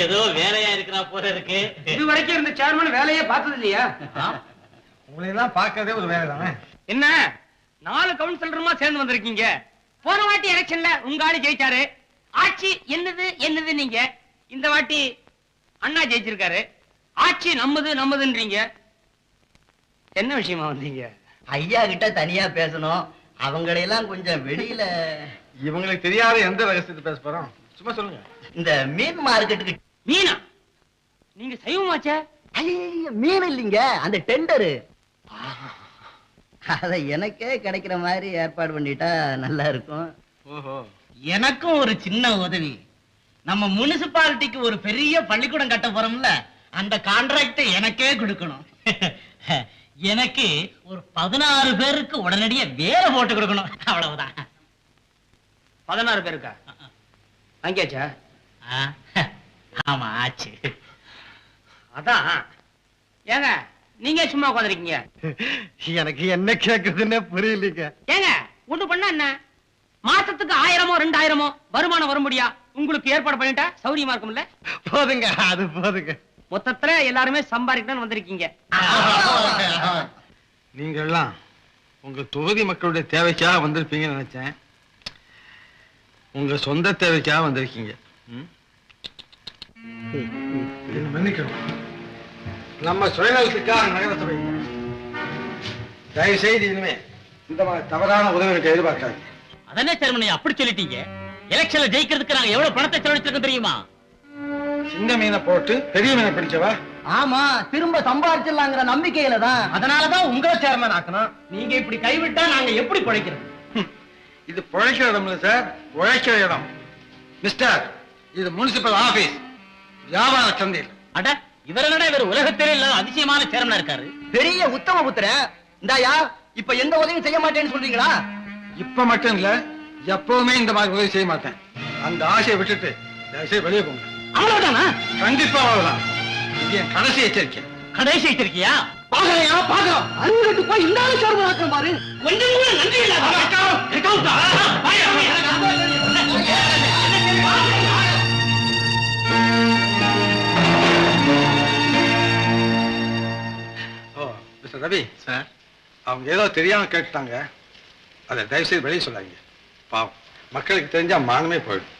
ஏதோ வேலையா இருக்கிறா போல இருக்கு. இது வரைக்கும் இருந்த சேர்மன் வேலையே பார்த்தது இல்லையா? உங்களை எல்லாம் பார்க்கறதே ஒரு வேலை தானே. என்ன 4 கவுன்சிலருமா சேர்ந்து வந்திருக்கீங்க? போன வாட்டி எலெக்ஷன்ல உங்க ஆளு ஜெயிச்சாரு. ஆட்சி என்னது நீங்க. இந்த வாட்டி அண்ணா ஜெயிச்சிருக்காரு. ஆட்சி நம்மதுன்றீங்க. என்ன விஷயமா வந்தீங்க? ஐயா கிட்ட தனியா பேசணும். அவங்களையெல்லாம் கொஞ்சம் வெளியில. இவங்களுக்கு தெரியாத எந்த ரகசியத்தை பேச போறோம்? சும்மா சொல்லுங்க. இந்த மீன் மார்க்கெட்டுக்கு. மீனா? நீங்க சைவமாச்சே? ஐய, மீன் இல்லைங்க, அந்த டெண்டரு. அத எனக்கே கிடைக்கிற மாதிரி ஏற்பாடு பண்ணிட்டா நல்லா இருக்கும். ஓஹோ. எனக்கும் ஒரு சின்ன உதவி. நம்ம முனிசிபாலிட்டிக்கு ஒரு பெரிய பள்ளிக்கூடம் கட்ட போறோம்ல, அந்த கான்ட்ராக்ட் எனக்கே கொடுக்கணும். எனக்கு ஒரு 16 பேருக்கு உடனடியே வேலை போட்டு கொடுக்கணும். அவ்வளவுதான். 16 பேருக்கா? அங்கேச்சா? ஆமா, ஆச்சு. அதான். ஏங்க நீங்க சும்மா உட்காந்துருக்கீங்க? எனக்கு என்ன கேக்குறதுன்னே புரியலீங்க. ஏங்க ஒண்ணு பண்ணா என்ன? மாசத்துக்கு 1000மோ 2000மோ வருமானம் வர முடியா? உங்களுக்கு ஏற்பாடு பண்ணிட்டா சௌரியமா இருக்கும்ல? போதுங்க, அது போதுங்க. மொத்தத்துல எல்லாருமே சம்பாதிக்கதான் வந்திருக்கீங்க. நீங்க எல்லாம் உங்க தொகுதி மக்களுடைய தேவைக்காக வந்திருப்பீங்கன்னு நினைச்சேன். உங்க சொந்த தேவைக்காக வந்திருக்கீங்க. மன்னிக்கணும். நம்ம சுயநலத்துக்காக நகர சபை. தயவு செய்து இனிமே இந்த மாதிரி தவறான உதவிகளுக்கு எதிர்பார்க்காது. அதனே சேர்மன் அப்படி சொல்லிட்டீங்க. எலெக்ஷன்ல ஜெயிக்கிறதுக்கு நாங்க எவ்வளவு பணத்தை செலவழிச்சிருக்கோம் தெரியுமா? சின்ன மீனை போட்டு பெரிய மீனை பிடிச்சவா? ஆமா, திரும்ப சம்பாதிச்சிடலாங்கிற நம்பிக்கையில தான். அதனாலதான் உங்களை சேர்மன் ஆக்கணும். நீங்க இப்படி கைவிட்டா நாங்க எப்படி பிழைக்கிறது? இது பிழைக்கிற இடம் இல்ல சார், உழைக்கிற இடம். மிஸ்டர், இது முனிசிபல் ஆபீஸ், வியாபார சந்தையில். அட, இவர் என்னடா இவர் உலகத்திலே இல்லாத அதிசயமான சேர்மனா இருக்காரு. பெரிய உத்தம புத்திரன். இந்தாயா, இப்ப எந்த உதவியும் செய்ய மாட்டேன்னு சொல்றீங்களா? இப்ப மட்டும் இல்ல, எப்பவுமே இந்த மாதிரி உதவி செய்ய மாட்டேன். அந்த ஆசையை விட்டுட்டு தயவுசெய்து வெளியே போங்க. அவ்வளவுதானா? கண்டிப்பா அவ்வளவுதான். இது என் கடைசி எச்சரிக்கை. கடைசி வச்சிருக்கியா? பாக்குறையா பாக்குறோம். அருகிட்டு போய் இந்த ஆளு சேர்மன் ஆக்கணும் பாரு. கொஞ்சம் கூட நன்றி மிஸ்டர் ரவி சார், அவங்க ஏதோ தெரியாம கேட்டுட்டாங்க. அதை தயவு செய்து வெளியே சொல்லாங்க. பாவம், மக்களுக்கு தெரிஞ்சா மானமே போயிடும்.